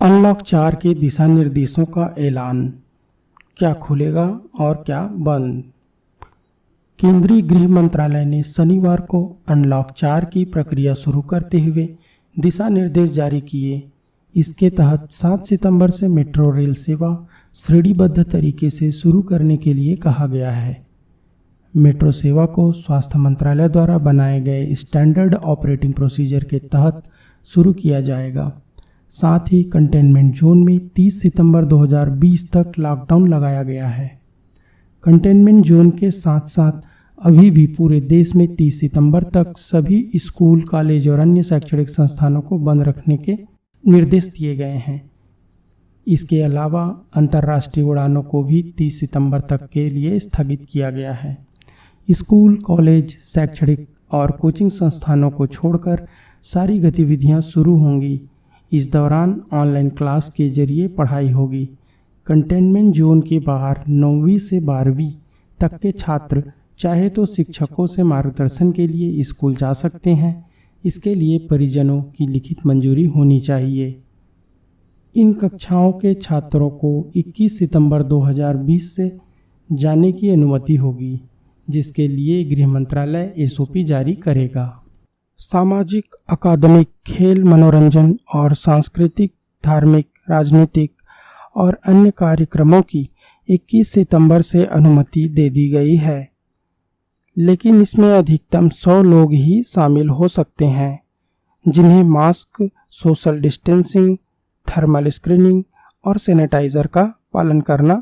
Unlock 4 के दिशा निर्देशों का ऐलान, क्या खुलेगा और क्या बंद। केंद्रीय गृह मंत्रालय ने शनिवार को अनलॉक 4 की प्रक्रिया शुरू करते हुए दिशा निर्देश जारी किए। इसके तहत 7 सितंबर से मेट्रो रेल सेवा श्रेणीबद्ध तरीके से शुरू करने के लिए कहा गया है। मेट्रो सेवा को स्वास्थ्य मंत्रालय द्वारा बनाए गए स्टैंडर्ड ऑपरेटिंग प्रोसीजर के तहत शुरू किया जाएगा। साथ ही कंटेनमेंट जोन में 30 सितंबर 2020 तक लॉकडाउन लगाया गया है। कंटेनमेंट जोन के साथ साथ अभी भी पूरे देश में 30 सितंबर तक सभी स्कूल, कॉलेज और अन्य शैक्षणिक संस्थानों को बंद रखने के निर्देश दिए गए हैं। इसके अलावा अंतर्राष्ट्रीय उड़ानों को भी 30 सितंबर तक के लिए स्थगित किया गया है। स्कूल, कॉलेज, शैक्षणिक और कोचिंग संस्थानों को छोड़कर सारी गतिविधियां शुरू होंगी। इस दौरान ऑनलाइन क्लास के जरिए पढ़ाई होगी। कंटेनमेंट जोन के बाहर 9वीं से 12वीं तक के छात्र चाहे तो शिक्षकों से मार्गदर्शन के लिए स्कूल जा सकते हैं। इसके लिए परिजनों की लिखित मंजूरी होनी चाहिए। इन कक्षाओं के छात्रों को 21 सितंबर 2020 से जाने की अनुमति होगी, जिसके लिए गृह मंत्रालय एसओपी जारी करेगा। सामाजिक, अकादमिक, खेल, मनोरंजन और सांस्कृतिक, धार्मिक, राजनीतिक और अन्य कार्यक्रमों की 21 सितंबर से अनुमति दे दी गई है, लेकिन इसमें अधिकतम 100 लोग ही शामिल हो सकते हैं, जिन्हें mask, social distancing, thermal screening और सैनिटाइजर का पालन करना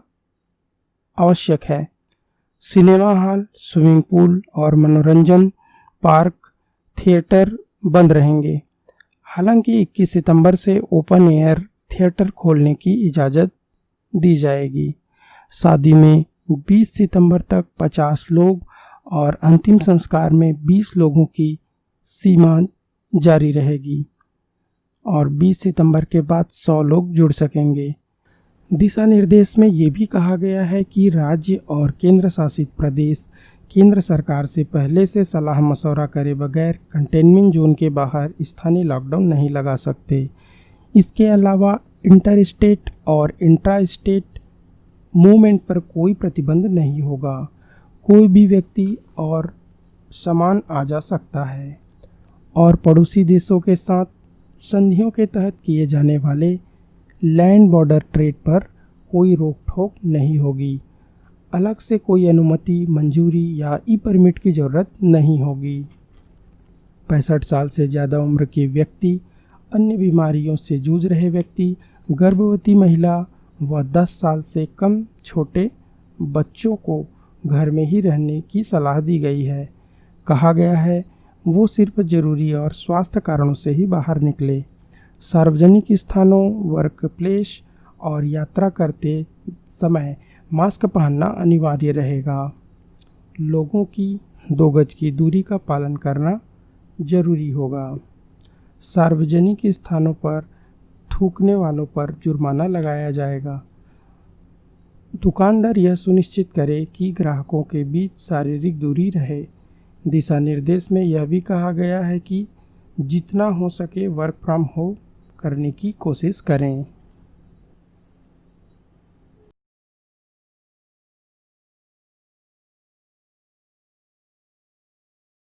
आवश्यक है। सिनेमा हॉल, स्विमिंग पूल और मनोरंजन पार्क, थिएटर बंद रहेंगे। हालांकि 21 सितंबर से ओपन एयर थिएटर खोलने की इजाज़त दी जाएगी। शादी में 20 सितंबर तक 50 लोग और अंतिम संस्कार में 20 लोगों की सीमा जारी रहेगी और 20 सितंबर के बाद 100 लोग जुड़ सकेंगे। दिशा निर्देश में ये भी कहा गया है कि राज्य और केंद्र शासित प्रदेश केंद्र सरकार से पहले से सलाह मशवरा करे बगैर कंटेनमेंट जोन के बाहर स्थानीय लॉकडाउन नहीं लगा सकते। इसके अलावा इंटर स्टेट और इंट्रा स्टेट मूवमेंट पर कोई प्रतिबंध नहीं होगा। कोई भी व्यक्ति और सामान आ जा सकता है और पड़ोसी देशों के साथ संधियों के तहत किए जाने वाले लैंड बॉर्डर ट्रेड पर कोई रोक टोक नहीं होगी। अलग से कोई अनुमति, मंजूरी या ई परमिट की ज़रूरत नहीं होगी। 65 साल से ज़्यादा उम्र के व्यक्ति, अन्य बीमारियों से जूझ रहे व्यक्ति, गर्भवती महिला व 10 साल से कम छोटे बच्चों को घर में ही रहने की सलाह दी गई है। कहा गया है वो सिर्फ ज़रूरी और स्वास्थ्य कारणों से ही बाहर निकले। सार्वजनिक स्थानों, वर्क प्लेस और यात्रा करते समय मास्क पहनना अनिवार्य रहेगा। लोगों की 2 गज की दूरी का पालन करना जरूरी होगा। सार्वजनिक स्थानों पर थूकने वालों पर जुर्माना लगाया जाएगा। दुकानदार यह सुनिश्चित करे कि ग्राहकों के बीच शारीरिक दूरी रहे। दिशा निर्देश में यह भी कहा गया है कि जितना हो सके वर्क फ्रॉम होम करने की कोशिश करें।